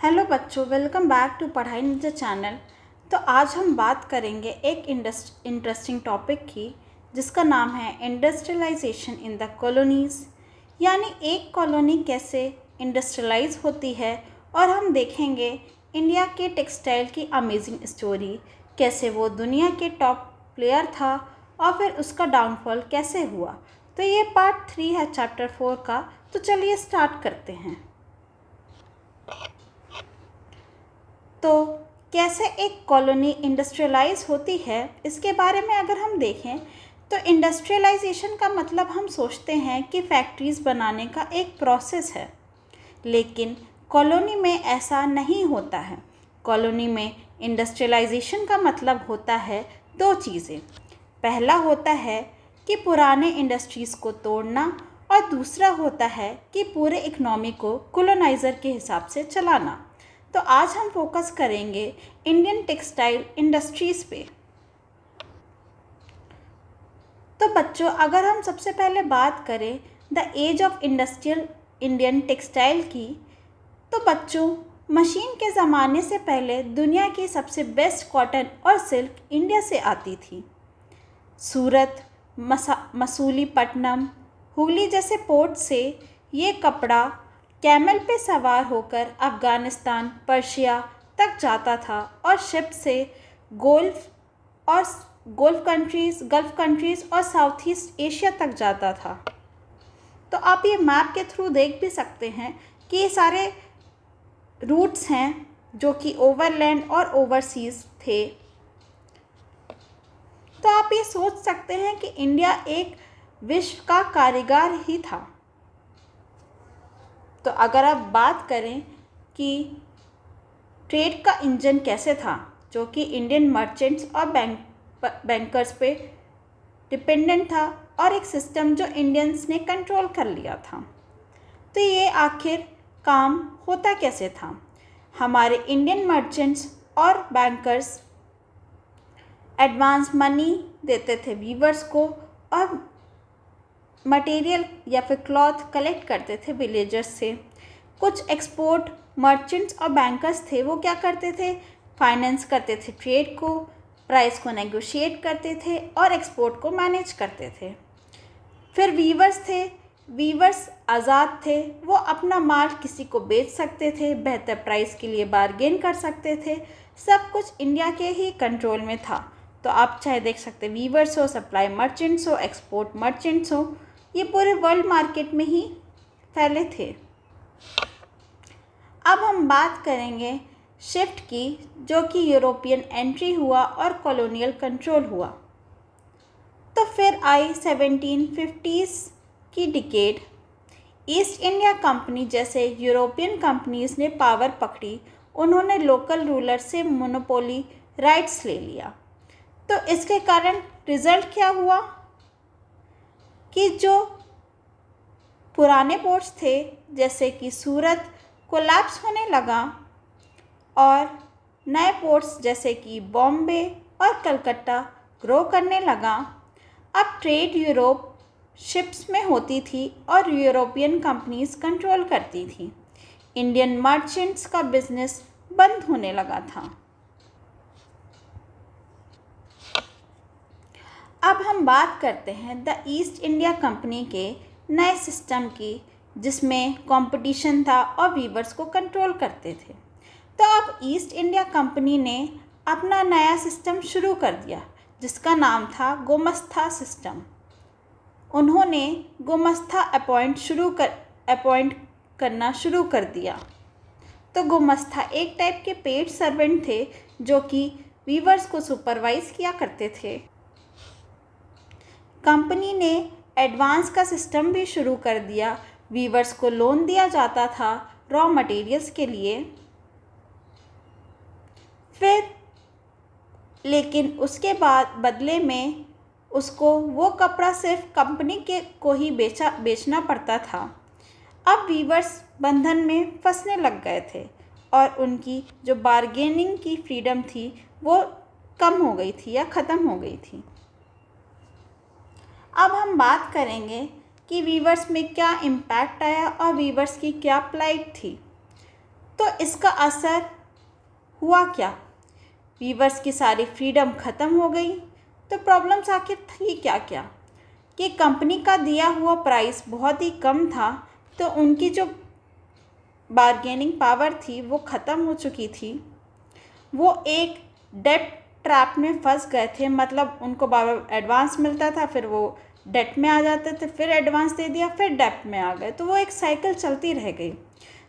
Hello बच्चों, welcome back to पढ़ाई निजी चैनल। तो आज हम बात करेंगे एक इंटरेस्टिंग टॉपिक की, जिसका नाम है इंडस्ट्रियलाइजेशन इन द कॉलोनीज़। यानी एक कॉलोनी कैसे इंडस्ट्रियलाइज होती है। और हम देखेंगे इंडिया के टेक्सटाइल की अमेजिंग स्टोरी, कैसे वो दुनिया के टॉप प्लेयर था और फिर उसका डाउनफॉल कैसे हुआ। तो ये पार्ट 3 है चैप्टर 4 का। तो चलिए स्टार्ट करते हैं। तो कैसे एक कॉलोनी इंडस्ट्रियलाइज होती है, इसके बारे में अगर हम देखें तो इंडस्ट्रियलाइजेशन का मतलब हम सोचते हैं कि फैक्ट्रीज़ बनाने का एक प्रोसेस है, लेकिन कॉलोनी में ऐसा नहीं होता है। कॉलोनी में इंडस्ट्रियलाइजेशन का मतलब होता है दो चीज़ें। पहला होता है कि पुराने इंडस्ट्रीज़ को तोड़ना, और दूसरा होता है कि पूरे इकनॉमी को कॉलोनाइज़र के हिसाब से चलाना। तो आज हम फोकस करेंगे इंडियन टेक्सटाइल इंडस्ट्रीज़ पे। तो बच्चों, अगर हम सबसे पहले बात करें the age of industrial Indian textile की, तो बच्चों मशीन के ज़माने से पहले दुनिया की सबसे बेस्ट कॉटन और सिल्क इंडिया से आती थी। सूरत, मसूलीपट्टनम, हुगली जैसे पोर्ट से ये कपड़ा कैमल पे सवार होकर अफ़गानिस्तान, पर्शिया तक जाता था और शिप से गल्फ़ कंट्रीज़ और साउथ ईस्ट एशिया तक जाता था। तो आप ये मैप के थ्रू देख भी सकते हैं कि ये सारे रूट्स हैं जो कि ओवरलैंड और ओवरसीज़ थे। तो आप ये सोच सकते हैं कि इंडिया एक विश्व का कारीगर ही था। तो अगर आप बात करें कि ट्रेड का इंजन कैसे था, जो कि इंडियन मर्चेंट्स और बैंकर्स पे डिपेंडेंट था, और एक सिस्टम जो इंडियंस ने कंट्रोल कर लिया था। तो ये आखिर काम होता कैसे था। हमारे इंडियन मर्चेंट्स और बैंकर्स एडवांस मनी देते थे वीवर्स को, और मटेरियल या फिर क्लॉथ कलेक्ट करते थे विलेजर्स से। कुछ एक्सपोर्ट मर्चेंट्स और बैंकर्स थे, वो क्या करते थे, फाइनेंस करते थे ट्रेड को, प्राइस को नेगोशिएट करते थे और एक्सपोर्ट को मैनेज करते थे। फिर वीवर्स थे, वीवर्स आज़ाद थे, वो अपना माल किसी को बेच सकते थे, बेहतर प्राइस के लिए बार्गेन कर सकते थे। सब कुछ इंडिया के ही कंट्रोल में था। तो आप चाहे देख सकते वीवर्स हो, सप्लाई मर्चेंट्स हो, एक्सपोर्ट मर्चेंट्स हो, ये पूरे वर्ल्ड मार्केट में ही फैले थे। अब हम बात करेंगे शिफ्ट की, जो कि यूरोपियन एंट्री हुआ और कॉलोनियल कंट्रोल हुआ। तो फिर आई 1750s की डिकेड। ईस्ट इंडिया कंपनी जैसे यूरोपियन कंपनीज ने पावर पकड़ी, उन्होंने लोकल रूलर से मोनोपोली राइट्स ले लिया। तो इसके कारण रिज़ल्ट क्या हुआ कि जो पुराने पोर्ट्स थे जैसे कि सूरत कोलैप्स होने लगा, और नए पोर्ट्स जैसे कि बॉम्बे और कलकत्ता ग्रो करने लगा। अब ट्रेड यूरोप शिप्स में होती थी और यूरोपियन कंपनीज कंट्रोल करती थी। इंडियन मर्चेंट्स का बिजनेस बंद होने लगा था। अब हम बात करते हैं द ईस्ट इंडिया कंपनी के नए सिस्टम की, जिसमें कंपटीशन था और वीवर्स को कंट्रोल करते थे। तो अब ईस्ट इंडिया कंपनी ने अपना नया सिस्टम शुरू कर दिया, जिसका नाम था गोमस्ता सिस्टम। उन्होंने गोमस्ता अपॉइंट करना शुरू कर दिया। तो गोमस्ता एक टाइप के पेड सर्वेंट थे, जो कि वीवर्स को सुपरवाइज किया करते थे। कंपनी ने एडवांस का सिस्टम भी शुरू कर दिया। वीवर्स को लोन दिया जाता था रॉ मटेरियल्स के लिए। फिर लेकिन उसके बाद बदले में उसको वो कपड़ा सिर्फ कंपनी के को ही बेचना पड़ता था। अब वीवर्स बंधन में फंसने लग गए थे, और उनकी जो बार्गेनिंग की फ्रीडम थी वो कम हो गई थी या ख़त्म हो गई थी। अब हम बात करेंगे कि वीवर्स में क्या इम्पैक्ट आया और वीवर्स की क्या प्लाइट थी। तो इसका असर हुआ क्या? वीवर्स की सारी फ्रीडम ख़त्म हो गई। तो प्रॉब्लम्स आखिर थी क्या क्या कि कंपनी का दिया हुआ प्राइस बहुत ही कम था, तो उनकी जो बार्गेनिंग पावर थी वो ख़त्म हो चुकी थी। वो एक डेट ट्रैप में फंस गए थे, मतलब उनको बार बार एडवांस मिलता था, फिर वो डेट में आ जाते थे, फिर एडवांस दे दिया, फिर डेट में आ गए, तो वो एक साइकिल चलती रह गई।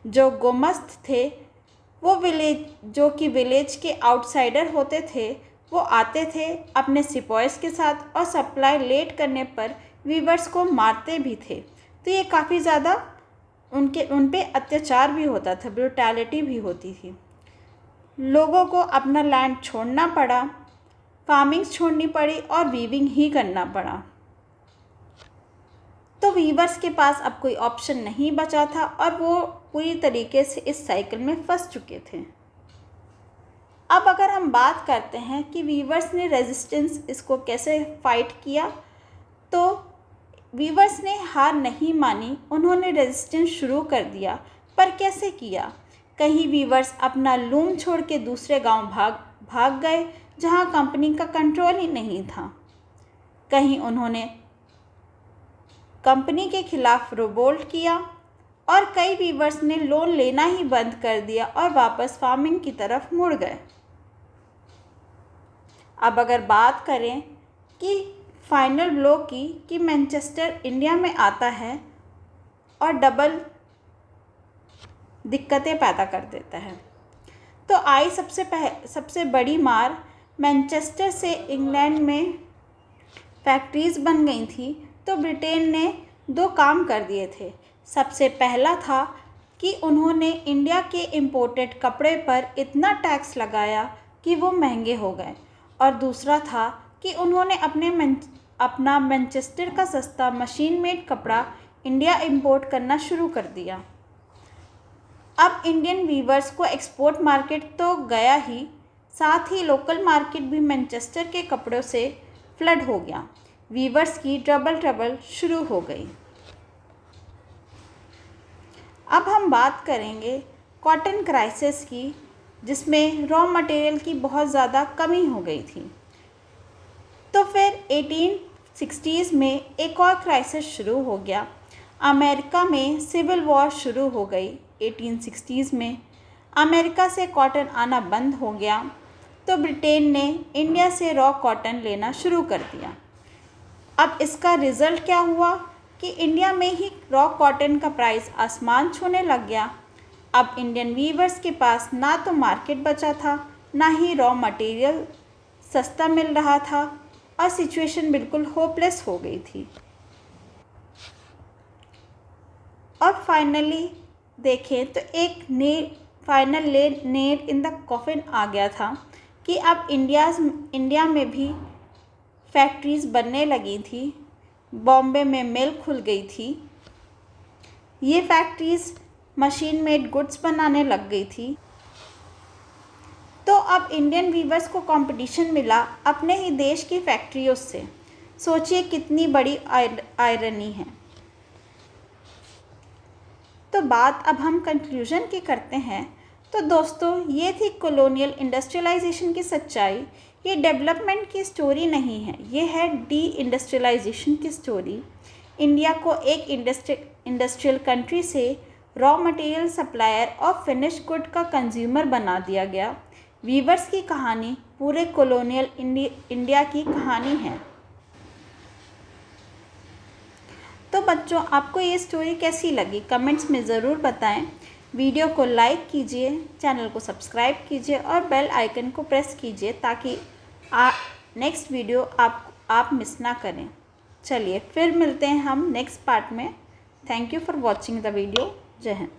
जो गोमस्त थे वो जो कि विलेज के आउटसाइडर होते थे, वो आते थे अपने सिपॉयज़ के साथ और सप्लाई लेट करने पर वीवर्स को मारते भी थे। तो ये काफ़ी ज़्यादा उन पे अत्याचार भी होता था, ब्रूटैलिटी भी होती थी। लोगों को अपना लैंड छोड़ना पड़ा, फार्मिंग छोड़नी पड़ी और वीविंग ही करना पड़ा। तो वीवर्स के पास अब कोई ऑप्शन नहीं बचा था और वो पूरी तरीके से इस साइकिल में फंस चुके थे। अब अगर हम बात करते हैं कि वीवर्स ने रेजिस्टेंस इसको कैसे फाइट किया, तो वीवर्स ने हार नहीं मानी, उन्होंने रेजिस्टेंस शुरू कर दिया। पर कैसे किया? कहीं वीवर्स अपना लूम छोड़ के दूसरे गांव भाग गए जहां कंपनी का कंट्रोल ही नहीं था। कहीं उन्होंने कंपनी के खिलाफ रिवोल्ट किया और कई वीवर्स ने लोन लेना ही बंद कर दिया और वापस फार्मिंग की तरफ मुड़ गए। अब अगर बात करें कि फाइनल ब्लो की कि मैनचेस्टर इंडिया में आता है और डबल दिक्कतें पैदा कर देता है, तो आई सबसे बड़ी मार मैनचेस्टर से इंग्लैंड में फैक्ट्रीज़ बन गई थी। तो ब्रिटेन ने 2 काम कर दिए थे। सबसे पहला था कि उन्होंने इंडिया के इम्पोर्टेड कपड़े पर इतना टैक्स लगाया कि वो महंगे हो गए, और दूसरा था कि उन्होंने अपना मैनचेस्टर का सस्ता मशीन मेड कपड़ा इंडिया इंपोर्ट करना शुरू कर दिया। अब इंडियन वीवर्स को एक्सपोर्ट मार्केट तो गया ही, साथ ही लोकल मार्केट भी मैनचेस्टर के कपड़ों से फ्लड हो गया। वीवर्स की डबल ट्रबल शुरू हो गई। अब हम बात करेंगे कॉटन क्राइसिस की, जिसमें रॉ मटेरियल की बहुत ज़्यादा कमी हो गई थी। तो फिर 1860s में एक और क्राइसिस शुरू हो गया। अमेरिका में सिविल वॉर शुरू हो गई। 1860s में अमेरिका से कॉटन आना बंद हो गया, तो ब्रिटेन ने इंडिया से रॉ कॉटन लेना शुरू कर दिया। अब इसका रिज़ल्ट क्या हुआ कि इंडिया में ही रॉ कॉटन का प्राइस आसमान छूने लग गया। अब इंडियन वीवर्स के पास ना तो मार्केट बचा था, ना ही रॉ मटेरियल सस्ता मिल रहा था, और सिचुएशन बिल्कुल होपलेस हो गई थी। और फाइनली देखें तो एक final nail in the coffin आ गया था कि अब इंडिया में भी फैक्ट्रीज़ बनने लगी थी। बॉम्बे में मिल खुल गई थी। ये फैक्ट्रीज़ मशीन मेड गुड्स बनाने लग गई थी। तो अब इंडियन वीवर्स को कंपटीशन मिला अपने ही देश की फैक्ट्रियों से। सोचिए कितनी बड़ी आयरनी है। तो बात अब हम कंक्लूजन की करते हैं। तो दोस्तों, ये थी कॉलोनियल इंडस्ट्रियलाइजेशन की सच्चाई। ये डेवलपमेंट की स्टोरी नहीं है, ये है डी इंडस्ट्रियलाइजेशन की स्टोरी। इंडिया को एक इंडस्ट्रियल कंट्री से रॉ मटेरियल सप्लायर और फिनिश गुड का कंज्यूमर बना दिया गया। वीवर्स की कहानी पूरे कॉलोनियल इंडिया की कहानी है। तो बच्चों, आपको ये स्टोरी कैसी लगी कमेंट्स में ज़रूर बताएं। वीडियो को लाइक कीजिए, चैनल को सब्सक्राइब कीजिए और बेल आइकन को प्रेस कीजिए ताकि नेक्स्ट वीडियो आप मिस ना करें। चलिए फिर मिलते हैं हम नेक्स्ट पार्ट में। Thank you for watching the video. जय हिंद।